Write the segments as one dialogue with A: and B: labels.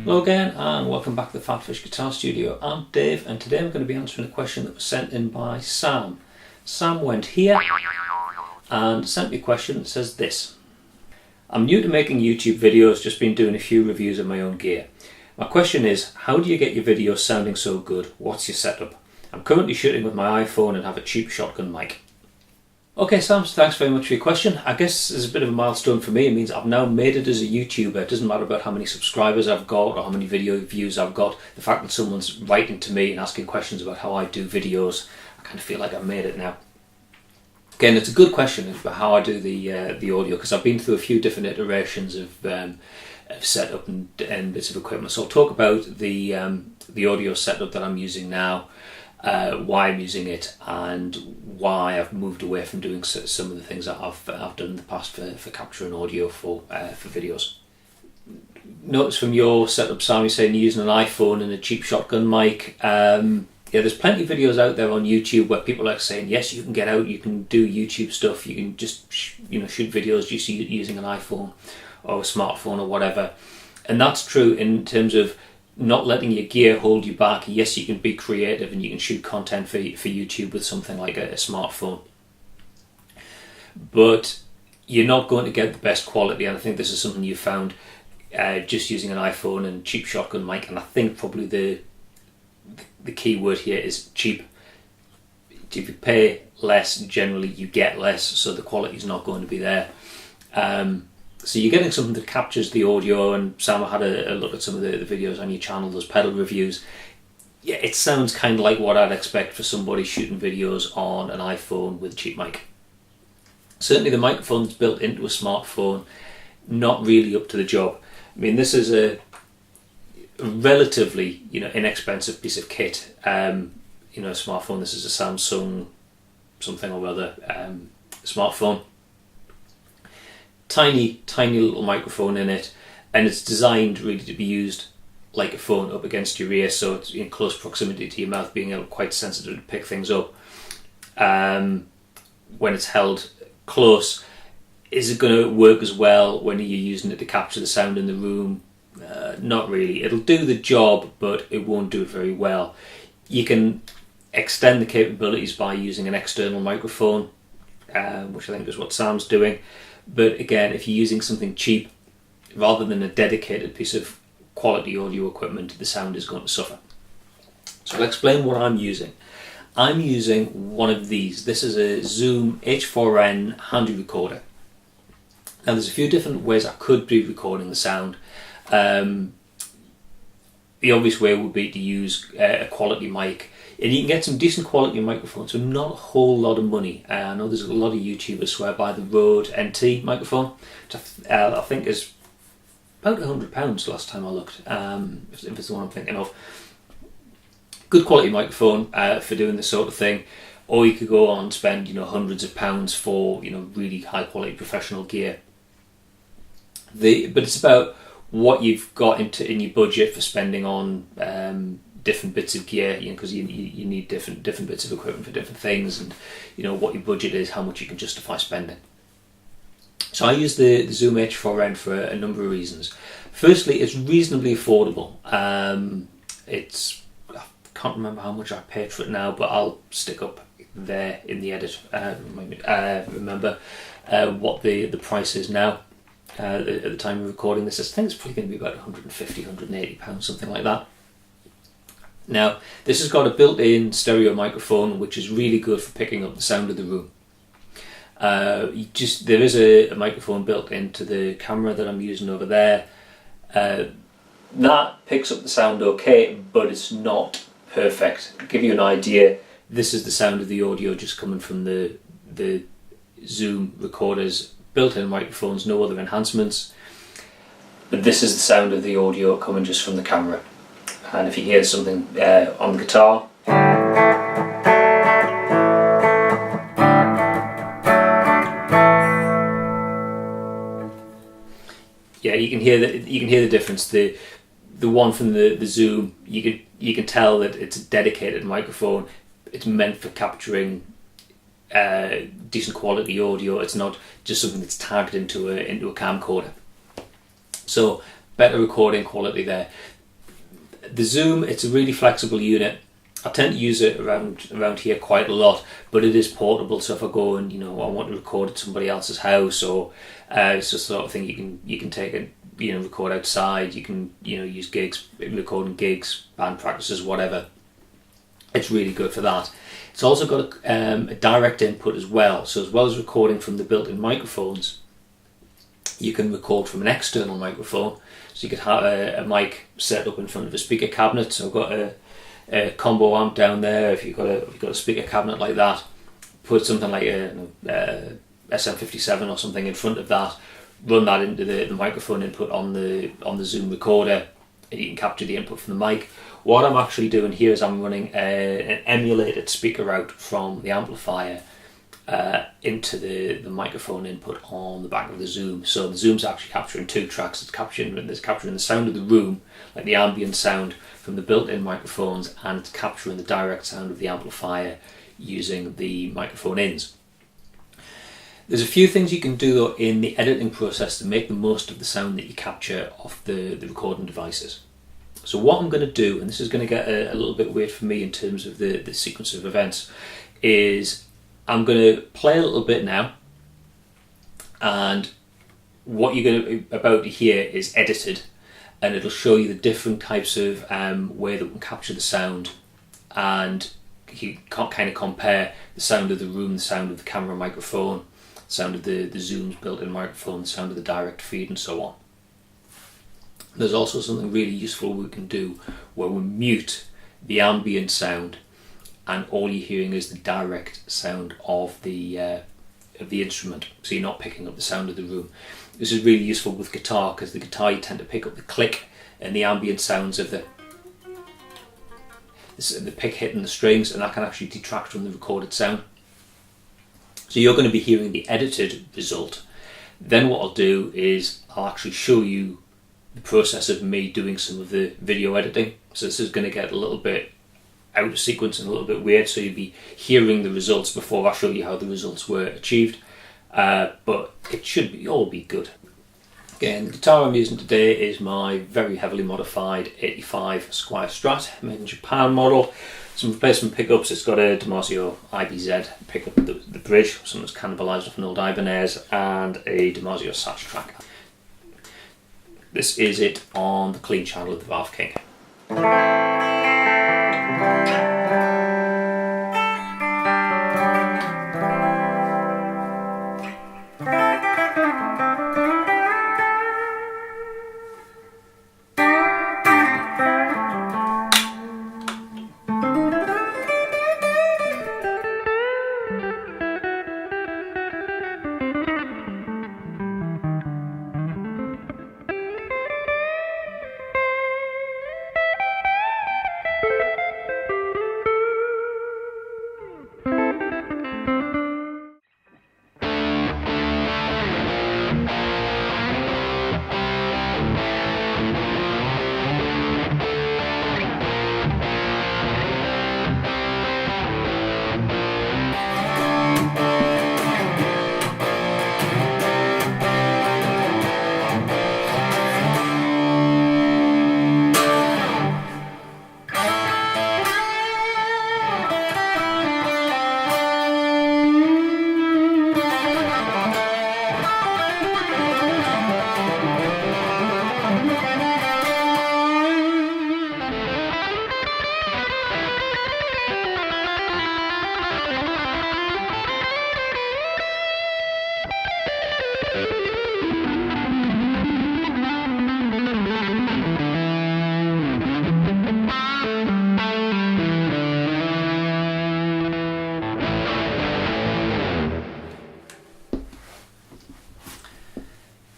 A: Hello again and welcome back to the PhatPhish Guitar Studio. I'm Dave and today I'm going to be answering a question that was sent in by Sam. Sam went here and sent me a question that says this. I'm new to making YouTube videos, just been doing a few reviews of my own gear. My question is, how do you get your videos sounding so good? What's your setup? I'm currently shooting with my iPhone and have a cheap shotgun mic. Okay Sam, thanks very much for your question. I guess it's a bit of a milestone for me. It means I've now made it as a YouTuber. It doesn't matter about how many subscribers I've got or how many video views I've got. The fact that someone's writing to me and asking questions about how I do videos, I kind of feel like I've made it now. Again, it's a good question about how I do the audio, because I've been through a few different iterations of setup and bits of equipment. So I'll talk about the audio setup that I'm using now, why I'm using it, and why I've moved away from doing some of the things that I've done in the past for capturing audio for videos. Notice from your setup, Sam, you're saying you're using an iPhone and a cheap shotgun mic. Yeah, there's plenty of videos out there on YouTube where people are saying, yes, you can get out, you can do YouTube stuff, you can just shoot videos just using an iPhone or a smartphone or whatever. And that's true in terms of not letting your gear hold you back. Yes, you can be creative and you can shoot content for YouTube with something like a smartphone, but you're not going to get the best quality. And I think this is something you found just using an iPhone and cheap shotgun mic. And I think probably the key word here is cheap. If you pay less, generally you get less, so the quality is not going to be there. So you're getting something that captures the audio, and Sam, I had a look at some of the videos on your channel, those pedal reviews. Yeah, it sounds kind of like what I'd expect for somebody shooting videos on an iPhone with a cheap mic. Certainly the microphone's built into a smartphone, not really up to the job. I mean, this is a relatively inexpensive piece of kit. A smartphone. This is a Samsung something or other smartphone. Tiny little microphone in it, and it's designed really to be used like a phone up against your ear, so it's in close proximity to your mouth, being able quite sensitive to pick things up. When it's held close, is it going to work as well when you're using it to capture the sound in the room? Not really. It'll do the job, but it won't do it very well. You can extend the capabilities by using an external microphone, which I think is what Sam's doing. But again, if you're using something cheap rather than a dedicated piece of quality audio equipment, the sound is going to suffer. So I'll explain what I'm using. I'm using one of these. This is a Zoom H4n handy recorder. Now there's a few different ways I could be recording the sound. The obvious way would be to use a quality mic, and you can get some decent quality microphones for not a whole lot of money. I know there's a lot of YouTubers swear by the Rode NT microphone, which I think is about £100 last time I looked, if it's the one I'm thinking of. Good quality microphone for doing this sort of thing, or you could go on and spend hundreds of pounds for really high quality professional gear. But it's about what you've got in your budget for spending on different bits of gear, because you need different bits of equipment for different things, and what your budget is, how much you can justify spending. So I use the Zoom H4n for a number of reasons. Firstly, it's reasonably affordable. I can't remember how much I paid for it now, but I'll stick up there in the edit. Remember what the price is now. At the time of recording this, I think it's probably going to be about £150, £180, something like that. Now, this has got a built-in stereo microphone, which is really good for picking up the sound of the room. There is a microphone built into the camera that I'm using over there. That picks up the sound okay, but it's not perfect. To give you an idea, this is the sound of the audio just coming from the Zoom recorders, built-in microphones, no other enhancements. But this is the sound of the audio coming just from the camera. And if you hear something on the guitar, yeah, you can hear the difference. The one from the Zoom, you can tell that it's a dedicated microphone. It's meant for capturing decent quality audio. It's not just something that's tagged into a camcorder. So better recording quality there. The Zoom, it's a really flexible unit. I tend to use it around here quite a lot, but it is portable. So if I go and I want to record at somebody else's house, or it's just the sort of thing you can take it, record outside. You can use gigs, recording gigs, band practices, whatever. It's really good for that. It's also got a direct input as well. So as well as recording from the built-in microphones, you can record from an external microphone. So you could have a mic set up in front of a speaker cabinet. So I've got a combo amp down there. If you've got a speaker cabinet like that, put something like a SM57 or something in front of that. Run that into the microphone input on the Zoom recorder, and you can capture the input from the mic. What I'm actually doing here is I'm running an emulated speaker out from the amplifier into the microphone input on the back of the Zoom. So the Zoom's actually capturing 2 tracks. It's capturing the sound of the room, like the ambient sound from the built-in microphones, and it's capturing the direct sound of the amplifier using the microphone ins. There's a few things you can do though in the editing process to make the most of the sound that you capture off the recording devices. So what I'm going to do, and this is going to get a little bit weird for me in terms of the sequence of events, is I'm going to play a little bit now, and what you're about to hear is edited, and it'll show you the different types of way that we can capture the sound, and you can kind of compare the sound of the room, the sound of the camera microphone, the sound of the Zoom's built-in microphone, the sound of the direct feed, and so on. There's also something really useful we can do where we mute the ambient sound, and all you're hearing is the direct sound of the instrument, so you're not picking up the sound of the room. This is really useful with guitar, because the guitar you tend to pick up the click and the ambient sounds of the pick hitting the strings, and that can actually detract from the recorded sound. So you're going to be hearing the edited result. Then what I'll do is I'll actually show you the process of me doing some of the video editing. So this is going to get a little bit out of sequence and a little bit weird, so you'll be hearing the results before I show you how the results were achieved, but it should all be good. Again, the guitar I'm using today is my very heavily modified 85 Squier Strat, made in Japan model. Some replacement pickups. It's got a DiMarzio IBZ pickup at the bridge, something that's cannibalised off an old Ibanez, and a DiMarzio Satch track. This is it on the clean channel of the Valve King.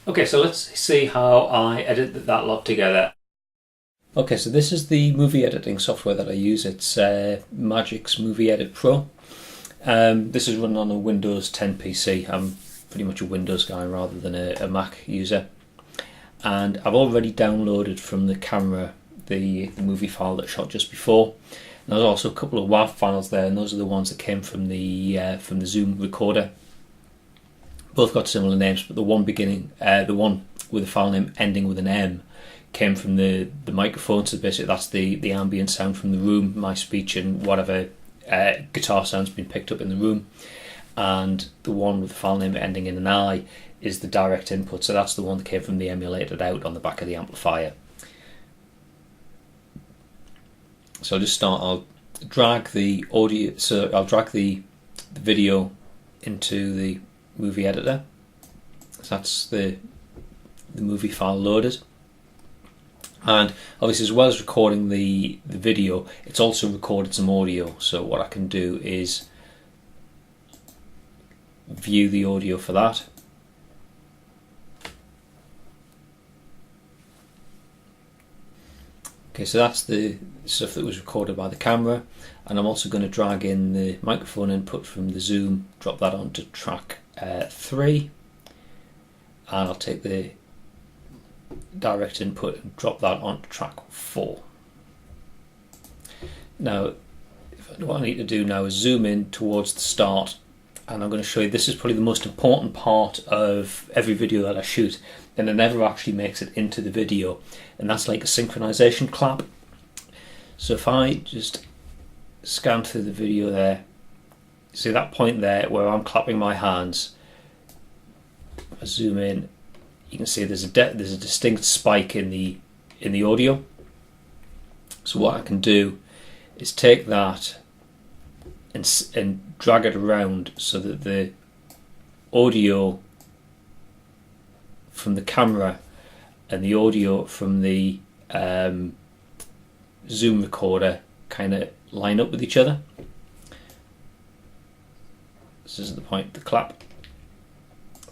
A: Okay, so let's see how I edit that lot together. Okay, so this is the movie editing software that I use. It's Magic's Movie Edit Pro. This is running on a Windows 10 PC. I'm pretty much a Windows guy rather than a Mac user. And I've already downloaded from the camera the movie file that I shot just before. And there's also a couple of WAV files there, and those are the ones that came from the Zoom recorder. Both got similar names, but the one with a file name ending with an M came from the microphone. So basically that's the ambient sound from the room, my speech and whatever guitar sound's been picked up in the room. And the one with the file name ending in an I is the direct input, so that's the one that came from the emulated out on the back of the amplifier. So I'll just start, I'll drag the audio, so I'll drag the video into the movie editor. So that's the movie file loaded. And obviously, as well as recording the video, it's also recorded some audio. So what I can do is view the audio for that. Okay, so that's the stuff that was recorded by the camera, and I'm also going to drag in the microphone input from the Zoom, drop that onto track 3, and I'll take the direct input and drop that onto track 4. Now, what I need to do now is zoom in towards the start, and I'm going to show you, this is probably the most important part of every video that I shoot, and it never actually makes it into the video, and that's like a synchronization clap. So if I just scan through the video there, see that point there where I'm clapping my hands, if I zoom in, you can see there's a distinct spike in the audio. So what I can do is take that and drag it around so that the audio from the camera and the audio from the Zoom recorder kind of line up with each other. This is the point, the clap.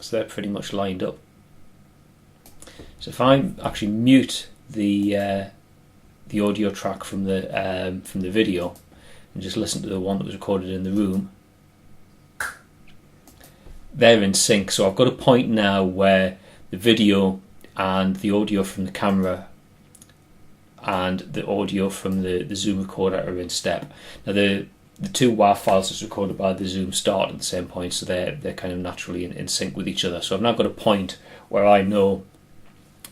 A: So they're pretty much lined up. So if I actually mute the audio track from the video and just listen to the one that was recorded in the room, they're in sync. So I've got a point now where the video and the audio from the camera and the audio from the Zoom recorder are in step. Now the two WAV files that's recorded by the Zoom start at the same point, so they're kind of naturally in sync with each other. So I've now got a point where I know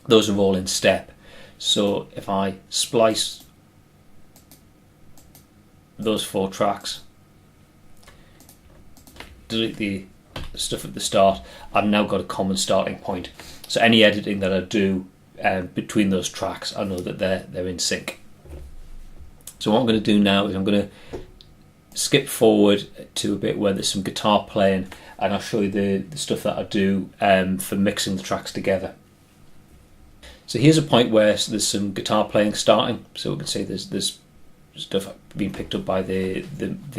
A: those are all in step. So if I splice those 4 tracks, delete the stuff at the start, I've now got a common starting point. So any editing that I do between those tracks, I know that they're in sync. So what I'm going to do now is I'm going to skip forward to a bit where there's some guitar playing, and I'll show you the stuff that I do for mixing the tracks together. So here's a point where there's some guitar playing starting, so we can see there's stuff being picked up by the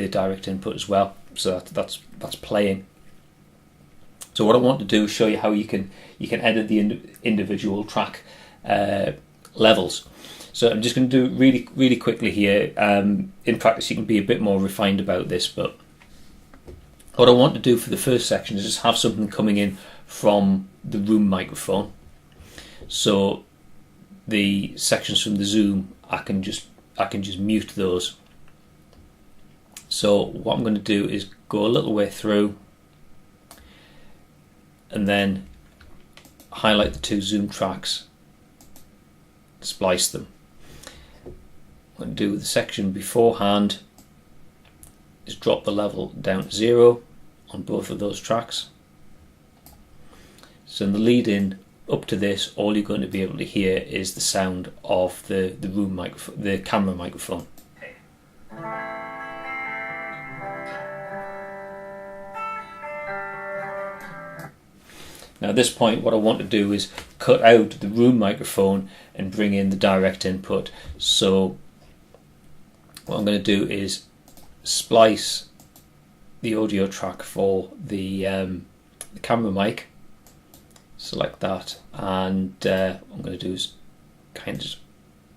A: direct input as well, so that's playing. So what I want to do is show you how you can edit the individual track levels. So I'm just going to do it really quickly here. In practice you can be a bit more refined about this, but what I want to do for the first section is just have something coming in from the room microphone. So the sections from the Zoom, I can just mute those. So what I'm going to do is go a little way through and then highlight the 2 Zoom tracks, splice them. What I'm going to do with the section beforehand is drop the level down to 0 on both of those tracks. So in the lead in up to this, all you're going to be able to hear is the sound of the room microphone, the camera microphone. Now at this point what I want to do is cut out the room microphone and bring in the direct input. So what I'm going to do is splice the audio track for the camera mic, select that, and what I'm going to do is kind of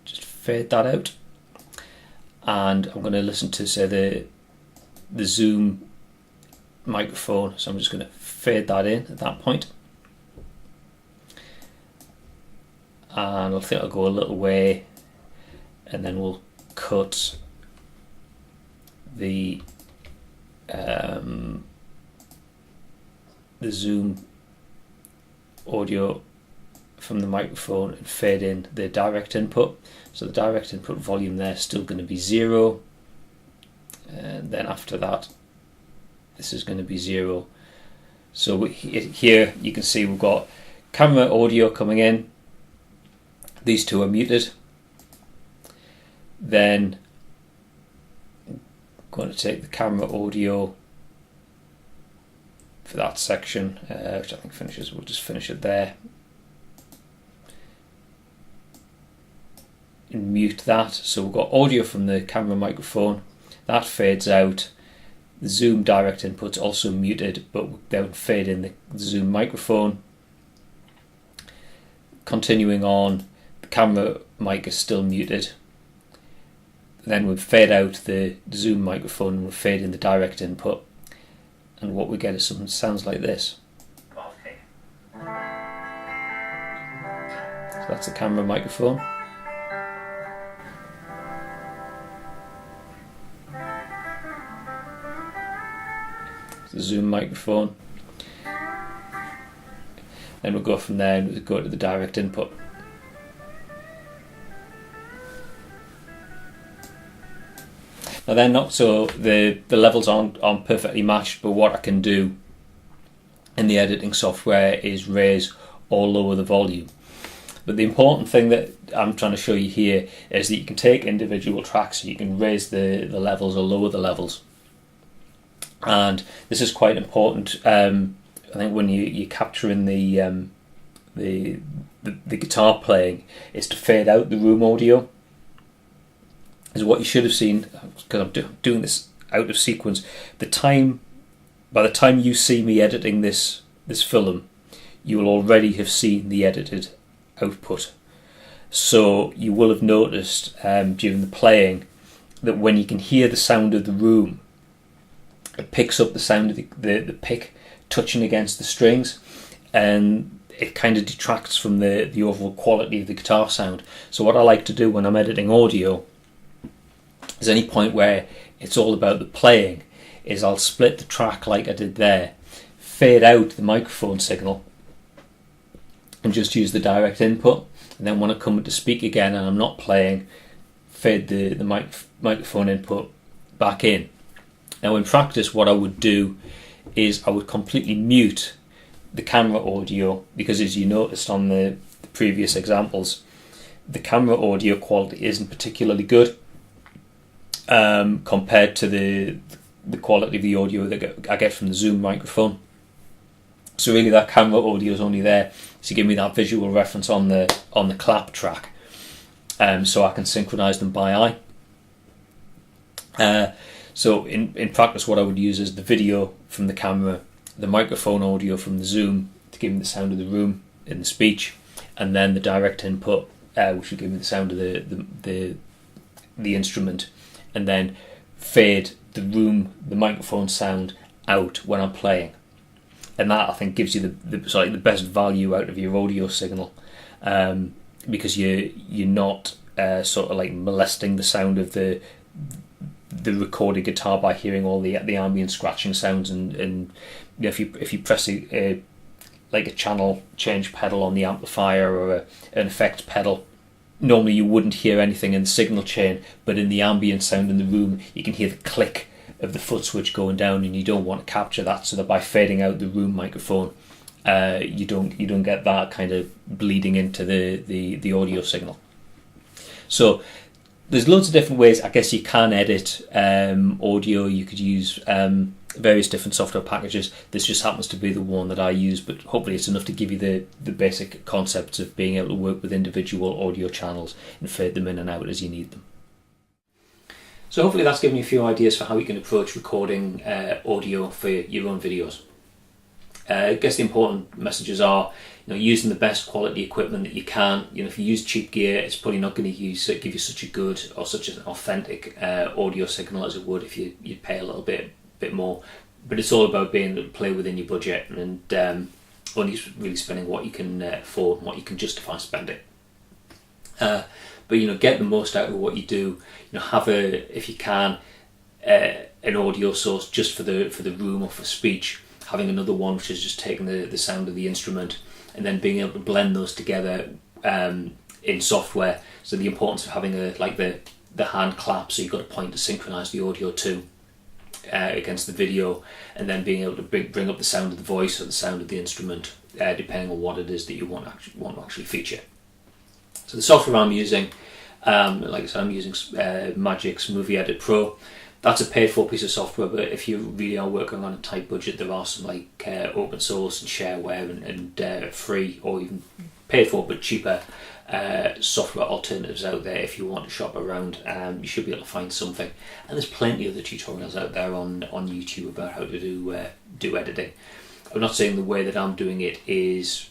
A: just fade that out, and I'm going to listen to, say, the Zoom microphone, so I'm just going to fade that in at that point. And I think I'll go a little way, and then we'll cut the Zoom audio from the microphone and fade in the direct input. So the direct input volume there is still going to be 0, and then after that this is going to be 0. So here you can see we've got camera audio coming in, these two are muted. Then I'm going to take the camera audio for that section, which I think finishes, we'll just finish it there. And mute that. So we've got audio from the camera microphone, that fades out. The zoom direct input's also muted, but then fade in the zoom microphone. Continuing on, the camera mic is still muted. Then we fade out the zoom microphone and we fade in the direct input. And what we get is something that sounds like this. So that's the camera microphone. The zoom microphone. Then we'll go from there and we'll go to the direct input. Now they're not, so the levels aren't perfectly matched, but what I can do in the editing software is raise or lower the volume. But the important thing that I'm trying to show you here is that you can take individual tracks, so you can raise the levels or lower the levels. And this is quite important. I think when you're capturing the guitar playing, is to fade out the room audio. Is what you should have seen, because I'm doing this out of sequence. By the time you see me editing this film, you will already have seen the edited output. So you will have noticed during the playing that when you can hear the sound of the room, it picks up the sound of the pick touching against the strings, and it kind of detracts from the overall quality of the guitar sound. So what I like to do when I'm editing audio is any point where it's all about the playing, is I'll split the track like I did there, fade out the microphone signal and just use the direct input, and then when I come to speak again and I'm not playing, fade the microphone input back in. Now in practice what I would do is I would completely mute the camera audio, because as you noticed on the previous examples, the camera audio quality isn't particularly good compared to the quality of the audio that I get from the Zoom microphone. So really that camera audio is only there to give me that visual reference on the clap track, so I can synchronize them by eye. So in practice what I would use is the video from the camera, the microphone audio from the Zoom to give me the sound of the room in the speech, and then the direct input which would give me the sound of the instrument, and then fade the microphone sound out when I'm playing. And that I think gives you the best value out of your audio signal, because you're not sort of like molesting the sound of the recorded guitar by hearing all the ambient scratching sounds, and you know, if you press a channel change pedal on the amplifier or an effect pedal, normally you wouldn't hear anything in the signal chain, but in the ambient sound in the room you can hear the click of the foot switch going down, and you don't want to capture that, so that by fading out the room microphone you don't get that kind of bleeding into the audio signal. So there's loads of different ways I guess you can edit audio. You could use various different software packages. This just happens to be the one that I use, but hopefully it's enough to give you the basic concepts of being able to work with individual audio channels and fade them in and out as you need them. So hopefully that's given you a few ideas for how you can approach recording audio for your own videos. I guess the important messages are, you know, using the best quality equipment that you can. You know, if you use cheap gear, it's probably not going to give you such a good or such an authentic audio signal as it would if you pay a little bit more. But it's all about being able to play within your budget, and only really spending what you can afford and what you can justify spending. But you know, get the most out of what you do. You know, have if you can, an audio source just for the room or for speech. Having another one which is just taking the sound of the instrument, and then being able to blend those together in software. So the importance of having the hand clap, so you've got a point to synchronize the audio to against the video, and then being able to bring up the sound of the voice or the sound of the instrument, depending on what it is that you want to actually feature. So the software I'm using, like I said, I'm using Magic's Movie Edit Pro. That's a paid for piece of software, but if you really are working on a tight budget, there are some like open source and shareware and free or even paid for but cheaper software alternatives out there. If you want to shop around, you should be able to find something. And there's plenty of the tutorials out there on YouTube about how to do editing. I'm not saying the way that I'm doing it is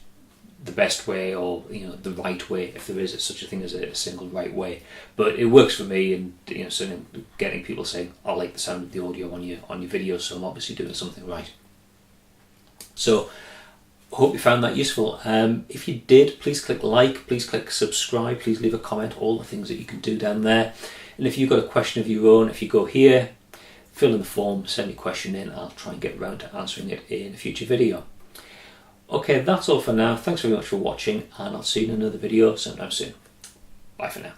A: the best way or the right way, if there is such a thing as a single right way, but it works for me. And certainly getting people saying, I like the sound of the audio on your videos, so I'm obviously doing something right. So I hope you found that useful. If you did, please click like, please click subscribe, please leave a comment, all the things that you can do down there. And if you've got a question of your own, if you go here, fill in the form, send your question in, I'll try and get around to answering it in a future video. Okay, that's all for now. Thanks very much for watching, and I'll see you in another video sometime soon. Bye for now.